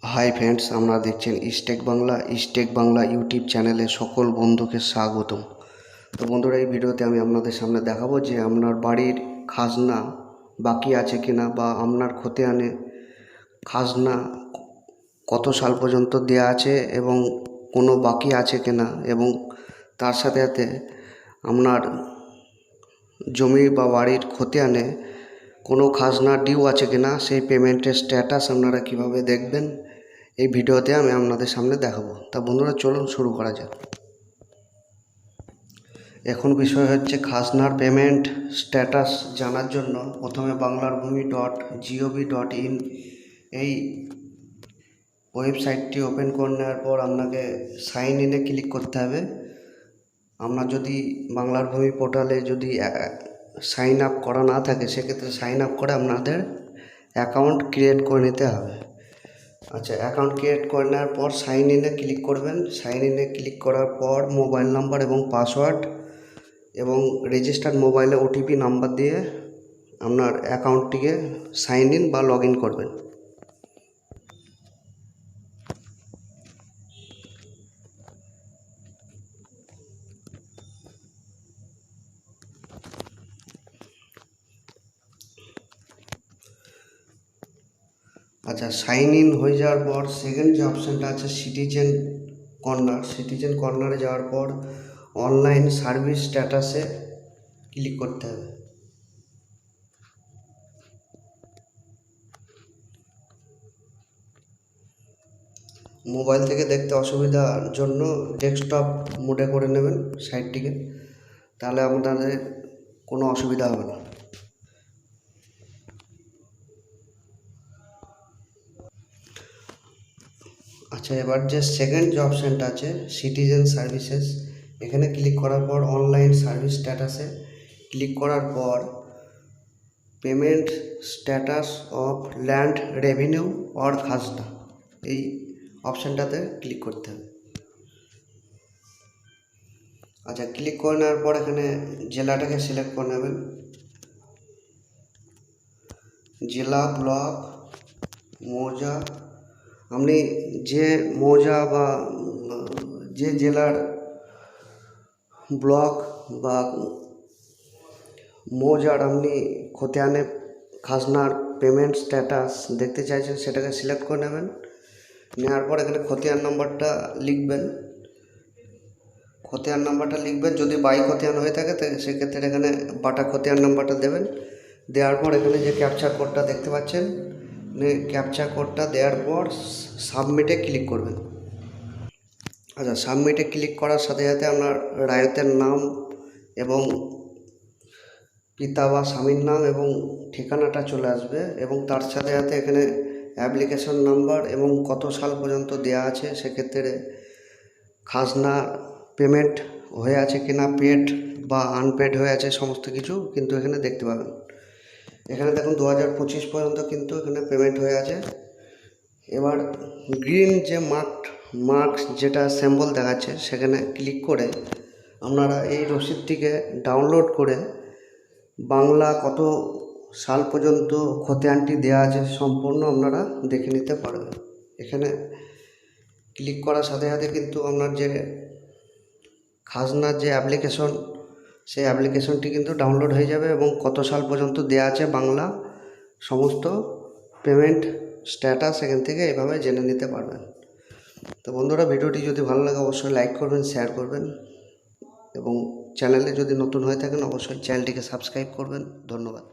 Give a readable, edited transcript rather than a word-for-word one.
Hi friends, আপনারা দেখছেন stake Bangla YouTube চ্যানেলে সকল বন্ধুকে স্বাগতম। তো বন্ধুরা, এই ভিডিওতে আমি আপনাদের সামনে দেখাবো যে আপনার বাড়ির খাজনা বাকি আছে কিনা, বা আপনার খতিয়ানে খাজনা কত সাল পর্যন্ত দেয়া আছে এবং কোনো বাকি আছে কিনা, এবং তার সাথে সাথে আপনার জমি বা বাড়ির খতিয়ানে কোনো খাজনা ডিউ আছে কিনা, সেই পেমেন্টের স্ট্যাটাস আপনারা কিভাবে দেখবেন এই ভিডিওতে আমি আপনাদের সামনে দেখাবো। তা বন্ধুরা, চলুন শুরু করা যাক। এখন বিষয় হচ্ছে খাজনার পেমেন্ট স্ট্যাটাস জানার জন্য প্রথমে banglarbhumi.gov.in এই ওয়েবসাইটটি ওপেন করে নেওয়ার পর আপনাকে সাইন ইনে ক্লিক করতে হবে। আপনার যদি বাংলার ভূমি পোর্টালে যদি সাইন আপ করা না থাকে, সেক্ষেত্রে সাইন আপ করে আপনাদের অ্যাকাউন্ট ক্রিয়েট করে নিতে হবে। আচ্ছা, অ্যাকাউন্ট ক্রিয়েট করে নেওয়ার পর সাইন ইনে ক্লিক করবেন। সাইন ইনে ক্লিক করার পর মোবাইল নাম্বার এবং পাসওয়ার্ড এবং রেজিস্টার্ড মোবাইলে ওটিপি নাম্বার দিয়ে আপনার অ্যাকাউন্টটিকে সাইন ইন বা লগ ইন করবেন। আচ্ছা, সাইন ইন হয়ে যাওয়ার পর সেকেন্ড যে অপশানটা আছে সিটিজেন কর্নারে যাওয়ার পর অনলাইন সার্ভিস স্ট্যাটাসে ক্লিক করতে হবে। মোবাইল থেকে দেখতে অসুবিধার জন্য ডেস্কটপ মোডে করে নেবেন সাইটটিকে, তাহলে আপনাদের কোনো অসুবিধা হবে না। আচ্ছা, এবার যে সেকেন্ড যে অপশানটা আছে সিটিজেন সার্ভিসেস, এখানে ক্লিক করার পর অনলাইন সার্ভিস স্ট্যাটাসে ক্লিক করার পর payment status of land revenue or খাজনা, এই অপশানটাতে ক্লিক করতে হবে। আচ্ছা, ক্লিক করে নেওয়ার পর এখানে জেলাটাকে সিলেক্ট করে নেবেন। জেলা, ব্লক, মৌজা, আপনি যে মৌজা বা যে জেলার ব্লক বা মৌজার আপনি খতিয়ানে খাজনার পেমেন্ট স্ট্যাটাস দেখতে চাইছেন, সেটাকে সিলেক্ট করে নেবেন। নেওয়ার পর এখানে খতিয়ান নাম্বারটা লিখবেন। যদি বাই খতিয়ান হয়ে থাকে সেক্ষেত্রে এখানে বাটা খতিয়ান নাম্বারটা দেবেন। দেওয়ার পর এখানে যে ক্যাপচার কোডটা দেখতে পাচ্ছেন, ক্যাপচার কোডটা দেওয়ার পর সাবমিটে ক্লিক করবেন। আচ্ছা, সাবমিটে ক্লিক করার সাথে সাথে আপনার রায়তের নাম এবং পিতা বা স্বামীর নাম এবং ঠিকানাটা চলে আসবে, এবং তার সাথে সাথে এখানে অ্যাপ্লিকেশন নাম্বার এবং কত সাল পর্যন্ত দেয়া আছে, সেক্ষেত্রে খাজনা পেমেন্ট হয়ে আছে কিনা, পেড বা আনপেড হয়ে আছে, সমস্ত কিছু কিন্তু এখানে দেখতে পাবেন। এখানে দেখুন 2025 পর্যন্ত কিন্তু এখানে পেমেন্ট হয়ে আছে। এবার গ্রিন যে মার্কস যেটা সিম্বল দেখাচ্ছে, সেখানে ক্লিক করে আপনারা এই রসিদটিকে ডাউনলোড করে বাংলা কত সাল পর্যন্ত খতিয়ানটি দেওয়া আছে সম্পূর্ণ আপনারা দেখে নিতে পারবেন। এখানে ক্লিক করার সাথে সাথে কিন্তু আপনার যে খাজনার যে অ্যাপ্লিকেশন, সেই অ্যাপ্লিকেশনটি কিন্তু ডাউনলোড হয়ে যাবে এবং কত সাল পর্যন্ত দেওয়া আছে বাংলা সমস্ত পেমেন্ট স্ট্যাটাস এখান থেকে এভাবে জেনে নিতে পারবেন। তো বন্ধুরা, ভিডিওটি যদি ভালো লাগে অবশ্যই লাইক করবেন, শেয়ার করবেন, এবং চ্যানেলে যদি নতুন হয়ে থাকেন অবশ্যই চ্যানেলটিকে সাবস্ক্রাইব করবেন। ধন্যবাদ।